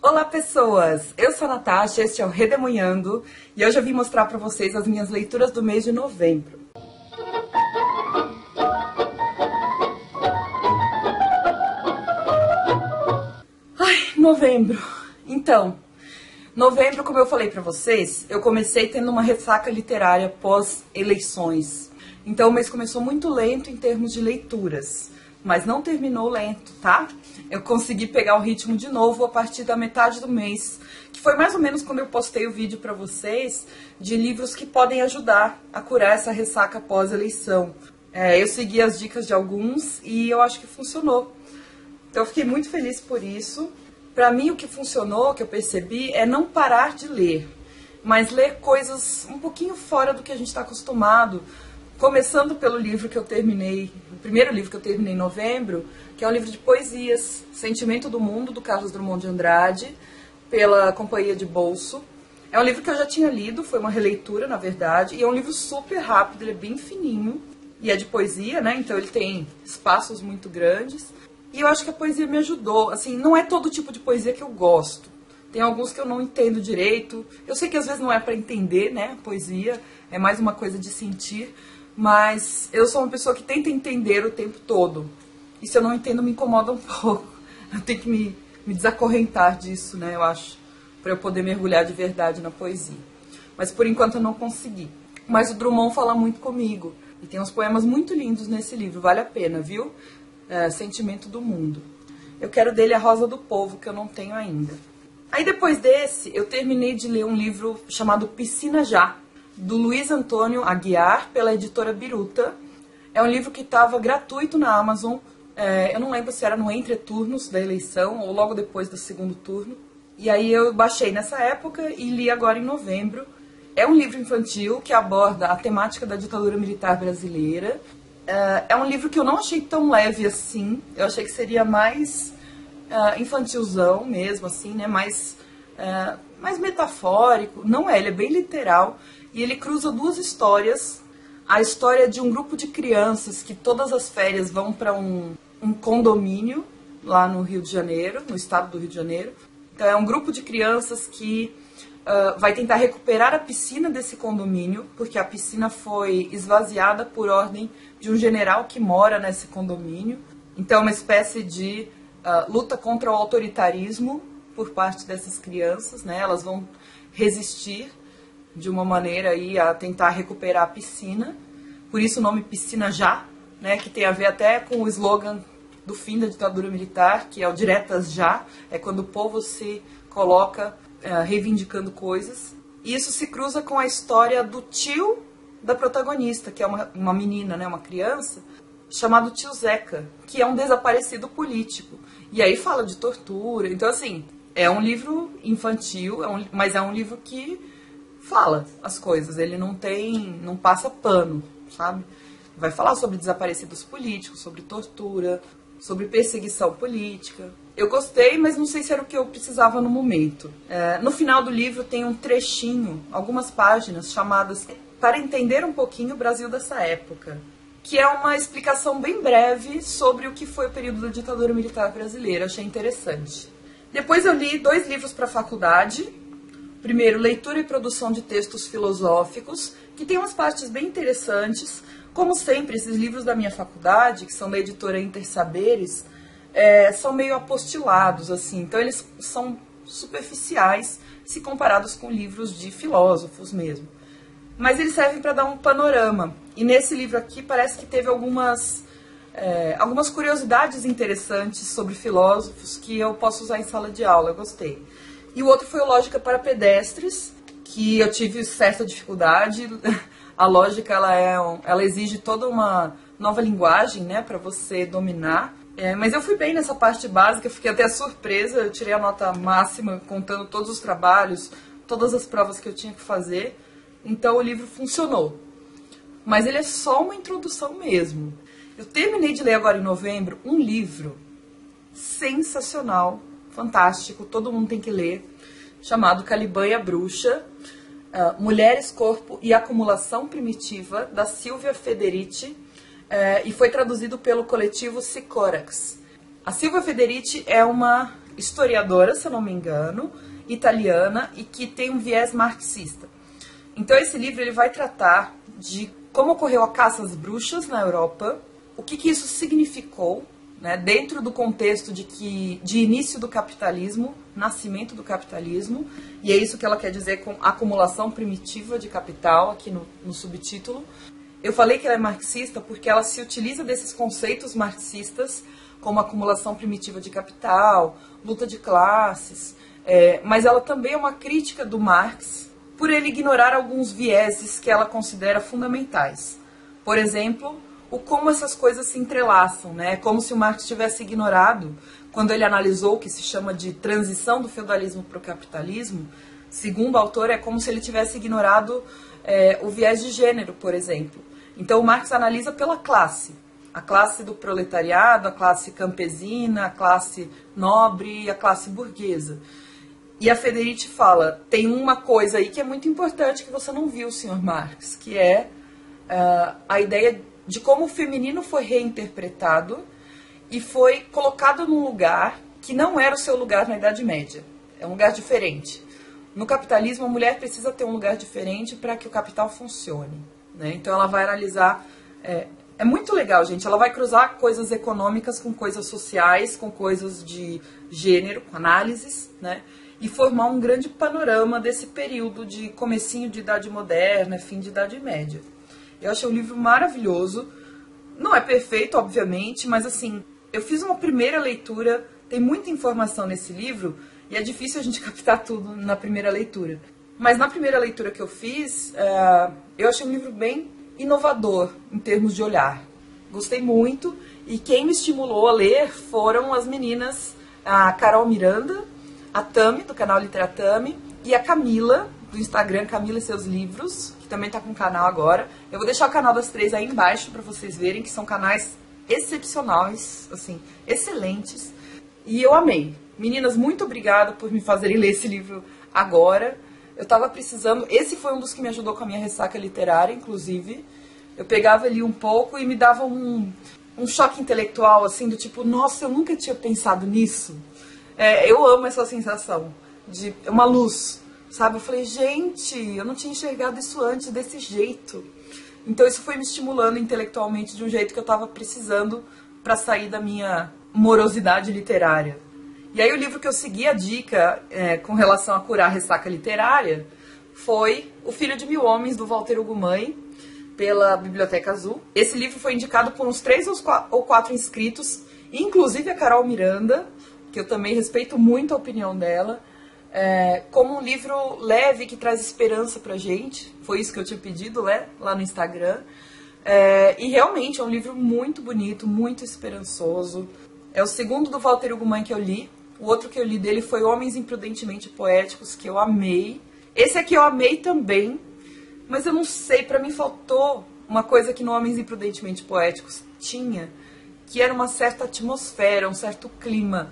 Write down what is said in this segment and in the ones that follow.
Olá pessoas, eu sou a Natasha, este é o Redemoinhando e hoje eu vim mostrar para vocês as minhas leituras do mês de novembro. Novembro. Então, novembro, como eu falei para vocês, eu comecei tendo uma ressaca literária pós-eleições. Então o mês começou muito lento em termos de leituras, mas não terminou lento, tá? Eu consegui pegar o ritmo de novo a partir da metade do mês, que foi mais ou menos quando eu postei o vídeo para vocês de livros que podem ajudar a curar essa ressaca pós-eleição. Eu segui as dicas de alguns e eu acho que funcionou. Então eu fiquei muito feliz por isso. Para mim o que funcionou, que eu percebi, é não parar de ler, mas ler coisas um pouquinho fora do que a gente está acostumado. Começando pelo livro que eu terminei, o primeiro livro que eu terminei em novembro, que é um livro de poesias, Sentimento do Mundo, do Carlos Drummond de Andrade, pela Companhia de Bolso. É um livro que eu já tinha lido, foi uma releitura, na verdade, e é um livro super rápido, ele é bem fininho, e é de poesia, né? Então ele tem espaços muito grandes. E eu acho que a poesia me ajudou. Assim, não é todo tipo de poesia que eu gosto. Tem alguns que eu não entendo direito. Eu sei que às vezes não é para entender, né? Poesia é mais uma coisa de sentir. Mas eu sou uma pessoa que tenta entender o tempo todo. E se eu não entendo, me incomoda um pouco. Eu tenho que me desacorrentar disso, né? Eu acho, para eu poder mergulhar de verdade na poesia. Mas por enquanto eu não consegui. Mas o Drummond fala muito comigo. E tem uns poemas muito lindos nesse livro. Vale a pena, viu? Sentimento do Mundo. Eu quero dele A Rosa do Povo, que eu não tenho ainda. Aí depois desse, eu terminei de ler um livro chamado Piscina Já, do Luiz Antônio Aguiar, pela editora Biruta. É um livro que estava gratuito na Amazon. Eu não lembro se era no entreturnos da eleição ou logo depois do segundo turno. E aí eu baixei nessa época e li agora em novembro. É um livro infantil que aborda a temática da ditadura militar brasileira. É um livro que eu não achei tão leve assim. Eu achei que seria mais infantilzão mesmo, assim, né? Mais metafórico. Não é, ele é bem literal. E ele cruza duas histórias. A história de um grupo de crianças que todas as férias vão para um condomínio lá no Rio de Janeiro, no estado do Rio de Janeiro. Então é um grupo de crianças que vai tentar recuperar a piscina desse condomínio, porque a piscina foi esvaziada por ordem de um general que mora nesse condomínio. Então é uma espécie de luta contra o autoritarismo por parte dessas crianças, né? Elas vão resistir de uma maneira aí a tentar recuperar a piscina. Por isso o nome Piscina Já, né? Que tem a ver até com o slogan do fim da ditadura militar, que é o Diretas Já, é quando o povo se coloca reivindicando coisas. E isso se cruza com a história do tio da protagonista, que é uma menina, né, uma criança, chamado Tio Zeca, que é um desaparecido político. E aí fala de tortura. Então, assim, é um livro infantil, mas é um livro que fala as coisas. Ele não passa pano, sabe? Vai falar sobre desaparecidos políticos, sobre tortura, sobre perseguição política. Eu gostei, mas não sei se era o que eu precisava no momento. No final do livro tem um trechinho, algumas páginas chamadas Para Entender um Pouquinho o Brasil dessa Época, que é uma explicação bem breve sobre o que foi o período da ditadura militar brasileira. Achei interessante. Depois eu li 2 livros para a faculdade. Primeiro, Leitura e Produção de Textos Filosóficos, que tem umas partes bem interessantes. Como sempre, esses livros da minha faculdade, que são da editora Intersaberes, são meio apostilados, assim. Então eles são superficiais se comparados com livros de filósofos mesmo. Mas eles servem para dar um panorama. E nesse livro aqui parece que teve algumas curiosidades interessantes sobre filósofos que eu posso usar em sala de aula. Eu gostei. E o outro foi o Lógica para Pedestres, que eu tive certa dificuldade. A lógica ela exige toda uma nova linguagem, né, para você dominar. Mas eu fui bem nessa parte básica, fiquei até surpresa. Eu tirei a nota máxima contando todos os trabalhos, todas as provas que eu tinha que fazer. Então o livro funcionou. Mas ele é só uma introdução mesmo. Eu terminei de ler agora em novembro um livro sensacional, fantástico, todo mundo tem que ler, chamado Caliban e a Bruxa, Mulheres, Corpo e Acumulação Primitiva, da Silvia Federici, e foi traduzido pelo coletivo Sicórax. A Silvia Federici é uma historiadora, se eu não me engano, italiana e que tem um viés marxista. Então esse livro ele vai tratar de como ocorreu a caça às bruxas na Europa, o que isso significou, né, dentro do contexto de início do capitalismo, nascimento do capitalismo, e é isso que ela quer dizer com acumulação primitiva de capital, aqui no subtítulo. Eu falei que ela é marxista porque ela se utiliza desses conceitos marxistas, como acumulação primitiva de capital, luta de classes, mas ela também é uma crítica do Marx, por ele ignorar alguns vieses que ela considera fundamentais. Por exemplo, o como essas coisas se entrelaçam, né? Como se o Marx tivesse ignorado, quando ele analisou o que se chama de transição do feudalismo para o capitalismo, segundo o autor, é como se ele tivesse ignorado o viés de gênero, por exemplo. Então o Marx analisa pela classe, a classe do proletariado, a classe campesina, a classe nobre e a classe burguesa. E a Federici fala, tem uma coisa aí que é muito importante que você não viu, senhor Marx, que é a ideia de como o feminino foi reinterpretado e foi colocado num lugar que não era o seu lugar na Idade Média. É um lugar diferente. No capitalismo, a mulher precisa ter um lugar diferente para que o capital funcione, né? Então ela vai analisar... É muito legal, gente. Ela vai cruzar coisas econômicas com coisas sociais, com coisas de gênero, com análises, né? E formar um grande panorama desse período de comecinho de Idade Moderna, fim de Idade Média. Eu achei o livro maravilhoso. Não é perfeito, obviamente, mas assim, eu fiz uma primeira leitura, tem muita informação nesse livro, e é difícil a gente captar tudo na primeira leitura. Mas na primeira leitura que eu fiz, eu achei um livro bem inovador em termos de olhar. Gostei muito, e quem me estimulou a ler foram as meninas, a Carol Miranda, a Tami, do canal Literatami, e a Camila, do Instagram Camila e Seus Livros, que também está com o canal agora. Eu vou deixar o canal das três aí embaixo para vocês verem, que são canais excepcionais, assim, excelentes. E eu amei. Meninas, muito obrigada por me fazerem ler esse livro agora. Eu estava precisando... Esse foi um dos que me ajudou com a minha ressaca literária, inclusive. Eu pegava ali um pouco e me dava um choque intelectual, assim, do tipo, nossa, eu nunca tinha pensado nisso. Eu amo essa sensação de uma luz, sabe? Eu falei, gente, eu não tinha enxergado isso antes desse jeito. Então isso foi me estimulando intelectualmente de um jeito que eu estava precisando para sair da minha morosidade literária. E aí o livro que eu segui a dica com relação a curar a ressaca literária foi O Filho de Mil Homens, do Walter Hugo Mãe, pela Biblioteca Azul. Esse livro foi indicado por uns 3 ou 4 inscritos, inclusive a Carol Miranda, que eu também respeito muito a opinião dela, como um livro leve que traz esperança pra gente. Foi isso que eu tinha pedido, né, lá no Instagram. E realmente é um livro muito bonito, muito esperançoso. É o segundo do Walter Hugo Mãe que eu li. O outro que eu li dele foi Homens Imprudentemente Poéticos, que eu amei. Esse aqui eu amei também, mas eu não sei, pra mim faltou uma coisa que no Homens Imprudentemente Poéticos tinha, que era uma certa atmosfera, um certo clima,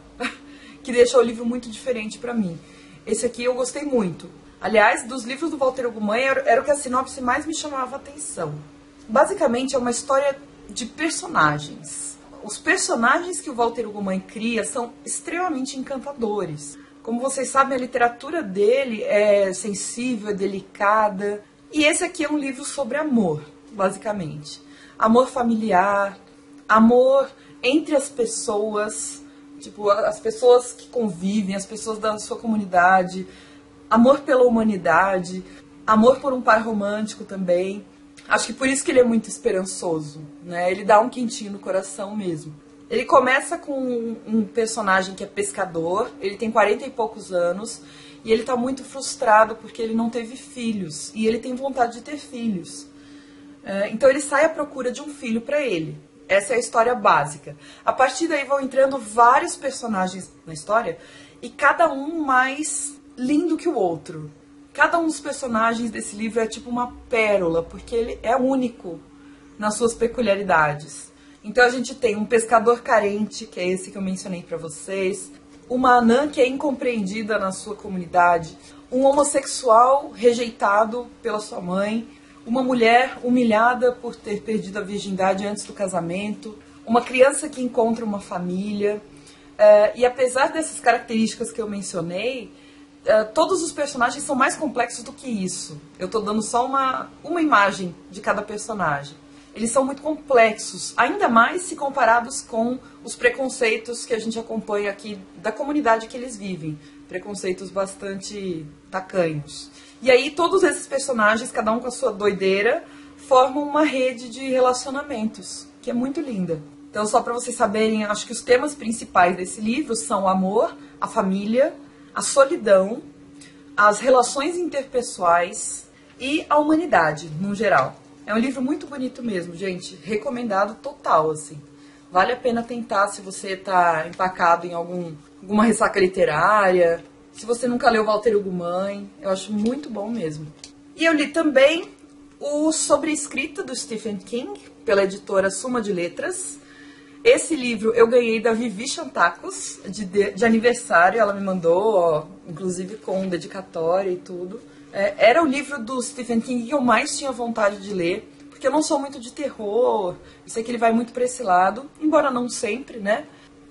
que deixou o livro muito diferente pra mim. Esse aqui eu gostei muito. Aliás, dos livros do Walter Hugo Mãe, era o que a sinopse mais me chamava a atenção. Basicamente, é uma história de personagens. Os personagens que o Walter Hugo Mãe cria são extremamente encantadores. Como vocês sabem, a literatura dele é sensível, é delicada. E esse aqui é um livro sobre amor, basicamente. Amor familiar, amor entre as pessoas, tipo, as pessoas que convivem, as pessoas da sua comunidade, amor pela humanidade, amor por um par romântico também. Acho que por isso que ele é muito esperançoso, né? Ele dá um quentinho no coração mesmo. Ele começa com um personagem que é pescador, ele tem 40 e poucos anos, e ele tá muito frustrado porque ele não teve filhos, e ele tem vontade de ter filhos. Então ele sai à procura de um filho para ele. Essa é a história básica. A partir daí vão entrando vários personagens na história, e cada um mais lindo que o outro. Cada um dos personagens desse livro é tipo uma pérola, porque ele é único nas suas peculiaridades. Então a gente tem um pescador carente, que é esse que eu mencionei para vocês, uma anã que é incompreendida na sua comunidade, um homossexual rejeitado pela sua mãe, uma mulher humilhada por ter perdido a virgindade antes do casamento, uma criança que encontra uma família, E apesar dessas características que eu mencionei, todos os personagens são mais complexos do que isso. Eu estou dando só uma imagem de cada personagem. Eles são muito complexos, ainda mais se comparados com os preconceitos que a gente acompanha aqui da comunidade que eles vivem. Preconceitos bastante tacanhos. E aí todos esses personagens, cada um com a sua doideira, formam uma rede de relacionamentos, que é muito linda. Então, só para vocês saberem, acho que os temas principais desse livro são o amor, a família, a solidão, as relações interpessoais e a humanidade, no geral. É um livro muito bonito mesmo, gente. Recomendado total, assim. Vale a pena tentar se você está empacado em alguma ressaca literária, se você nunca leu Walter Ugumãe, Mãe. Eu acho muito bom mesmo. E eu li também o Sobre Escrita, do Stephen King, pela editora Suma de Letras. Esse livro eu ganhei da Vivi Chantacos, de aniversário. Ela me mandou, ó, inclusive com dedicatória e tudo. Era o livro do Stephen King que eu mais tinha vontade de ler, porque eu não sou muito de terror, eu sei que ele vai muito para esse lado, embora não sempre, né?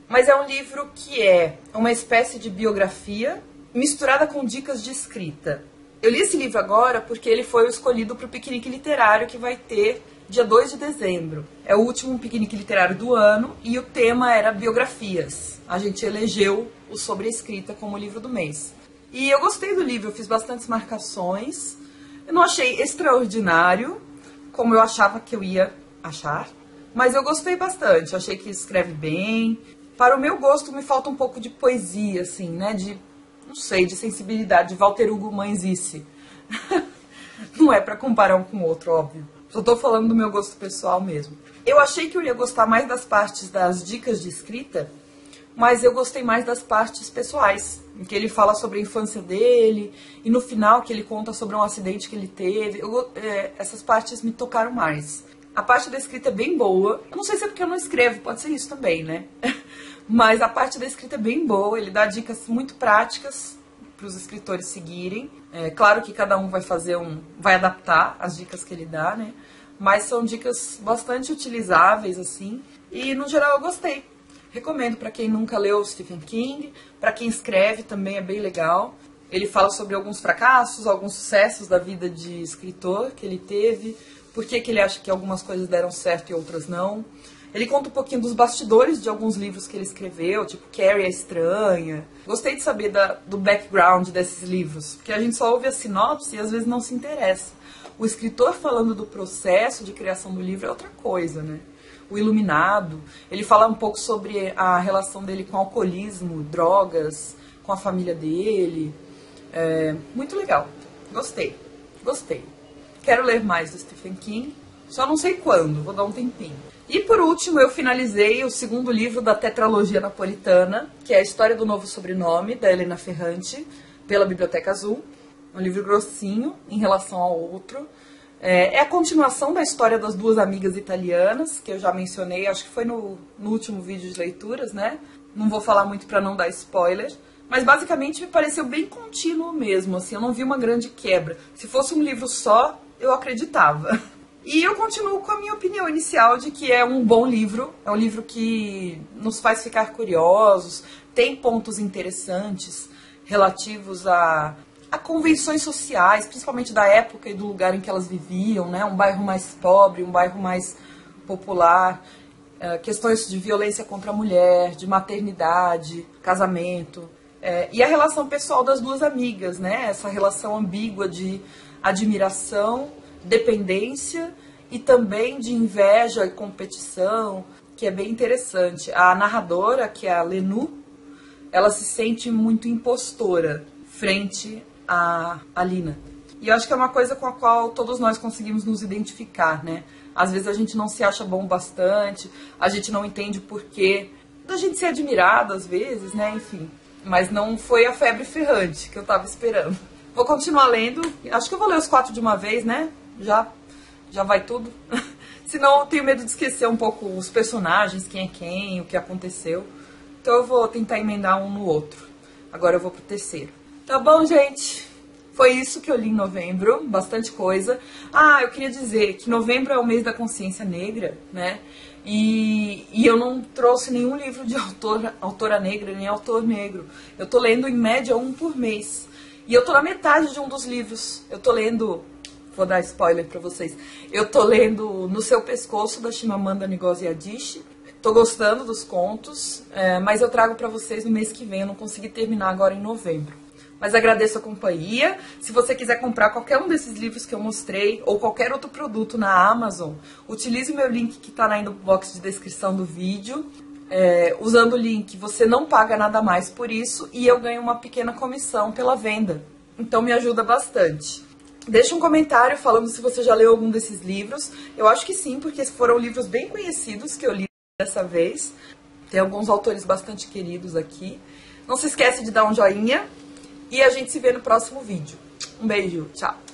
Mas é um livro que é uma espécie de biografia misturada com dicas de escrita. Eu li esse livro agora porque ele foi o escolhido para o piquenique literário que vai ter dia 2 de dezembro. É o último piquenique literário do ano e o tema era biografias. A gente elegeu o Sobre a Escrita como o livro do mês. E eu gostei do livro, eu fiz bastantes marcações. Eu não achei extraordinário, como eu achava que eu ia achar, mas eu gostei bastante. Achei que escreve bem. Para o meu gosto, me falta um pouco de poesia, assim, né? Não sei, de sensibilidade, de Walter Ugumãezice. Não é para comparar um com o outro, óbvio. Só tô falando do meu gosto pessoal mesmo. Eu achei que eu ia gostar mais das partes das dicas de escrita, mas eu gostei mais das partes pessoais, em que ele fala sobre a infância dele, e no final que ele conta sobre um acidente que ele teve. Essas partes me tocaram mais. A parte da escrita é bem boa. Eu não sei se é porque eu não escrevo, pode ser isso também, né? Mas a parte da escrita é bem boa, ele dá dicas muito práticas para os escritores seguirem. É claro que cada um vai adaptar as dicas que ele dá, né? Mas são dicas bastante utilizáveis, assim. E, no geral, eu gostei. Recomendo para quem nunca leu Stephen King, para quem escreve também é bem legal. Ele fala sobre alguns fracassos, alguns sucessos da vida de escritor que ele teve, por que ele acha que algumas coisas deram certo e outras não. Ele conta um pouquinho dos bastidores de alguns livros que ele escreveu, tipo Carrie a Estranha. Gostei de saber do background desses livros, porque a gente só ouve a sinopse e às vezes não se interessa. O escritor falando do processo de criação do livro é outra coisa, né? O Iluminado, ele fala um pouco sobre a relação dele com alcoolismo, drogas, com a família dele. Muito legal. Gostei. Quero ler mais do Stephen King, só não sei quando, vou dar um tempinho. E por último, eu finalizei o segundo livro da tetralogia napolitana, que é A História do Novo Sobrenome, da Helena Ferrante, pela Biblioteca Azul. Um livro grossinho em relação ao outro. É a continuação da história das duas amigas italianas, que eu já mencionei, acho que foi no último vídeo de leituras, né? Não vou falar muito para não dar spoiler, mas basicamente me pareceu bem contínuo mesmo, assim, eu não vi uma grande quebra. Se fosse um livro só, eu acreditava. E eu continuo com a minha opinião inicial de que é um bom livro, é um livro que nos faz ficar curiosos, tem pontos interessantes relativos a convenções sociais, principalmente da época e do lugar em que elas viviam, né? Um bairro mais pobre, um bairro mais popular, questões de violência contra a mulher, de maternidade, casamento, e a relação pessoal das duas amigas, né? Essa relação ambígua de admiração, dependência e também de inveja e competição, que é bem interessante. A narradora, que é a Lenu, ela se sente muito impostora frente a Lina. E eu acho que é uma coisa com a qual todos nós conseguimos nos identificar, né? Às vezes a gente não se acha bom bastante, a gente não entende o porquê da gente ser admirado às vezes, né? Enfim, mas não foi a febre ferrante que eu tava esperando. Vou continuar lendo, acho que eu vou ler os 4 de uma vez, né? Já vai tudo. Senão eu tenho medo de esquecer um pouco os personagens, quem é quem, o que aconteceu. Então eu vou tentar emendar um no outro. Agora eu vou pro terceiro. Tá bom, gente? Foi isso que eu li em novembro, bastante coisa. Ah, eu queria dizer que novembro é o mês da consciência negra, né? E eu não trouxe nenhum livro de autora negra, nem autor negro. Eu tô lendo em média um por mês. E eu tô na metade de um dos livros. Eu tô lendo, vou dar spoiler pra vocês, eu tô lendo No Seu Pescoço, da Chimamanda Ngozi Adichie. Tô gostando dos contos, mas eu trago pra vocês no mês que vem. Eu não consegui terminar agora em novembro. Mas agradeço a companhia. Se você quiser comprar qualquer um desses livros que eu mostrei, ou qualquer outro produto na Amazon, utilize o meu link que está aí no box de descrição do vídeo. Usando o link, você não paga nada mais por isso e eu ganho uma pequena comissão pela venda. Então me ajuda bastante. Deixa um comentário falando se você já leu algum desses livros. Eu acho que sim, porque foram livros bem conhecidos que eu li dessa vez. Tem alguns autores bastante queridos aqui. Não se esquece de dar um joinha. E a gente se vê no próximo vídeo. Um beijo, tchau!